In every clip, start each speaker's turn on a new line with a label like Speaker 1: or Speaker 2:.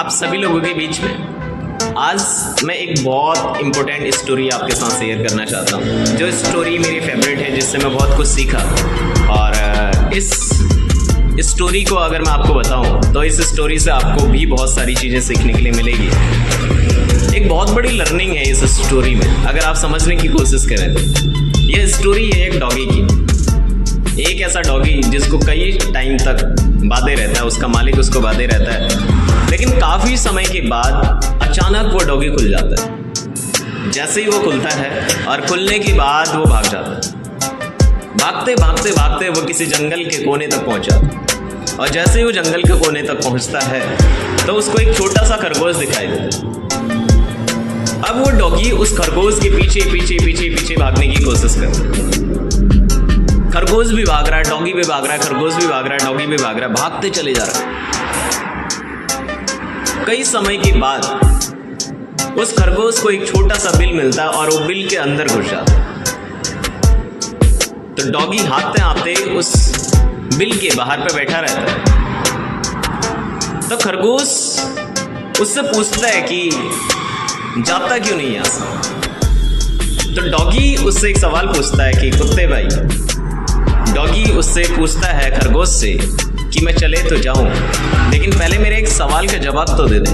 Speaker 1: आप सभी लोगों के बीच में आज मैं एक बहुत इम्पोर्टेंट स्टोरी आपके साथ शेयर करना चाहता हूँ। जो स्टोरी मेरी फेवरेट है, जिससे मैं बहुत कुछ सीखा। और इस स्टोरी को अगर मैं आपको बताऊँ तो इस स्टोरी से आपको भी बहुत सारी चीज़ें सीखने के लिए मिलेगी। एक बहुत बड़ी लर्निंग है इस स्टोरी में, अगर आप समझने की कोशिश करें तो। ये स्टोरी है एक डॉगी की। एक ऐसा डॉगी जिसको कई टाइम तक बांधे रहता है, उसका मालिक उसको बांधे रहता है, लेकिन काफ़ी समय के बाद अचानक वो डॉगी खुल जाता है। जैसे ही वो खुलता है और खुलने के बाद वो भाग जाता है। भागते भागते भागते वो किसी जंगल के कोने तक पहुंच जाता है। और जैसे ही वो जंगल के कोने तक पहुंचता है तो उसको एक छोटा सा खरगोश दिखाई देता है। अब वो डॉगी उस खरगोश के पीछे पीछे पीछे पीछे भागने की कोशिश करता है। खरगोश भी भाग रहा है, डॉगी भी भाग रहा है, खरगोश भी भाग रहा है, डॉगी भी भाग रहा है, भागते चले जा रहा है। कई समय के बाद उस खरगोश को एक छोटा सा बिल मिलता है और वो बिल के अंदर घुस जाता है। तो डॉगी हाँफते हाँफते उस बिल के बाहर पे बैठा रहता है। तो खरगोश उससे पूछता है कि जाता क्यों नहीं यहाँ से। तो डॉगी उससे एक सवाल पूछता है कि कुत्ते भाई, डॉगी उससे पूछता है खरगोश से कि मैं चले तो जाऊं, लेकिन पहले मेरे एक सवाल का जवाब तो दे दे।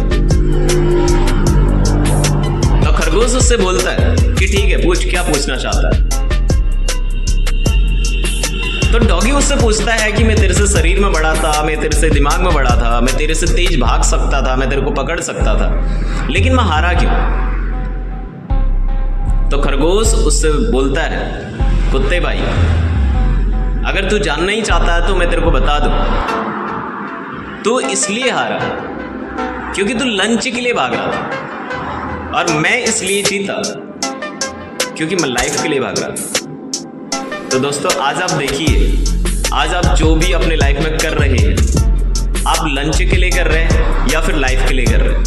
Speaker 1: तो खरगोश उससे बोलता है कि ठीक है, पूछ, क्या पूछना चाहता है। तो डॉगी उससे पूछता है कि मैं तेरे से शरीर में बड़ा था, मैं तेरे से दिमाग में बड़ा था, मैं तेरे से तेज भाग सकता था, मैं तेरे को पकड़ सकता था, लेकिन मैं हारा क्यों। तो खरगोश उससे बोलता है, कुत्ते भाई, अगर तू जानना ही चाहता है तो मैं तेरे को बता दूं, तू इसलिए हारा क्योंकि तू लंच के लिए भाग रहा था, और मैं इसलिए जीता क्योंकि मैं लाइफ के लिए भाग रहा था। तो दोस्तों, आज आप देखिए, आज आप जो भी अपने लाइफ में कर रहे हैं, आप लंच के लिए कर रहे हैं या फिर लाइफ के लिए कर रहे हैं।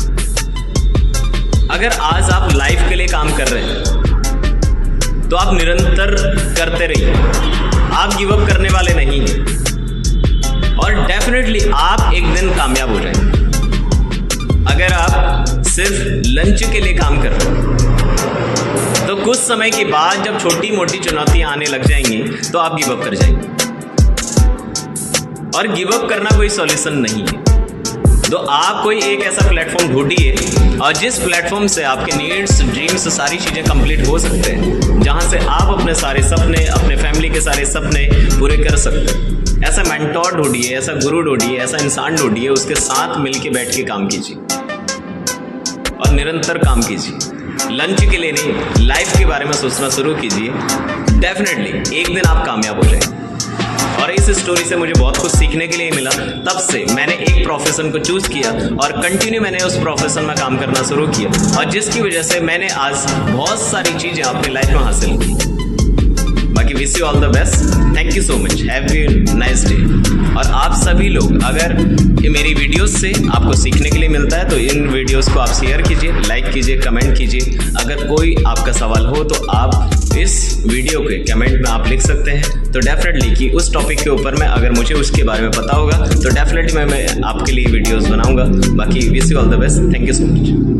Speaker 1: अगर आज आप लाइफ के लिए काम कर रहे हैं तो आप निरंतर करते रहिए, आप गिव अप करने वाले नहीं हैं, और डेफिनेटली आप एक दिन कामयाब हो जाएंगे। अगर आप सिर्फ लंच के लिए काम कर रहे हैं तो कुछ समय के बाद जब छोटी मोटी चुनौतियां आने लग जाएंगी तो आप गिव अप कर जाएंगे, और गिव अप करना कोई सॉल्यूशन नहीं है। तो आप कोई एक ऐसा प्लेटफॉर्म ढूंढिए, और जिस प्लेटफॉर्म से आपके नीड्स, ड्रीम्स, सारी चीज़ें कंप्लीट हो सकते हैं, जहां से आप अपने सारे सपने, अपने फैमिली के सारे सपने पूरे कर सकते हैं। ऐसा मेंटोर ढूंढिए, ऐसा गुरु ढूंढिए, ऐसा इंसान ढूंढिए, उसके साथ मिलके बैठ के काम कीजिए और निरंतर काम कीजिए। लंच के लिए नहीं, लाइफ के बारे में सोचना शुरू कीजिए। डेफिनेटली एक दिन आप कामयाब हो जाएंगे। और इस स्टोरी से मुझे बहुत कुछ सीखने के लिए मिला। तब से मैंने एक प्रोफेशन को चूज किया और कंटिन्यू मैंने उस प्रोफेशन में काम करना शुरू किया, और जिसकी वजह से मैंने आज बहुत सारी चीज़ें अपनी लाइफ में हासिल की। बाकी wish you all the best, thank you so much, have a nice day. और आप सभी लोग, अगर मेरी वीडियोस से आपको सीखने के लिए मिलता है तो इन वीडियोस को आप शेयर कीजिए, लाइक कीजिए, कमेंट कीजिए। अगर कोई आपका सवाल हो तो आप इस वीडियो के कमेंट में आप लिख सकते हैं। तो डेफिनेटली कि उस टॉपिक के ऊपर में अगर मुझे उसके बारे में पता होगा तो डेफिनेटली मैं आपके लिए वीडियोस बनाऊंगा। बाकी wish you all the best, thank you so much.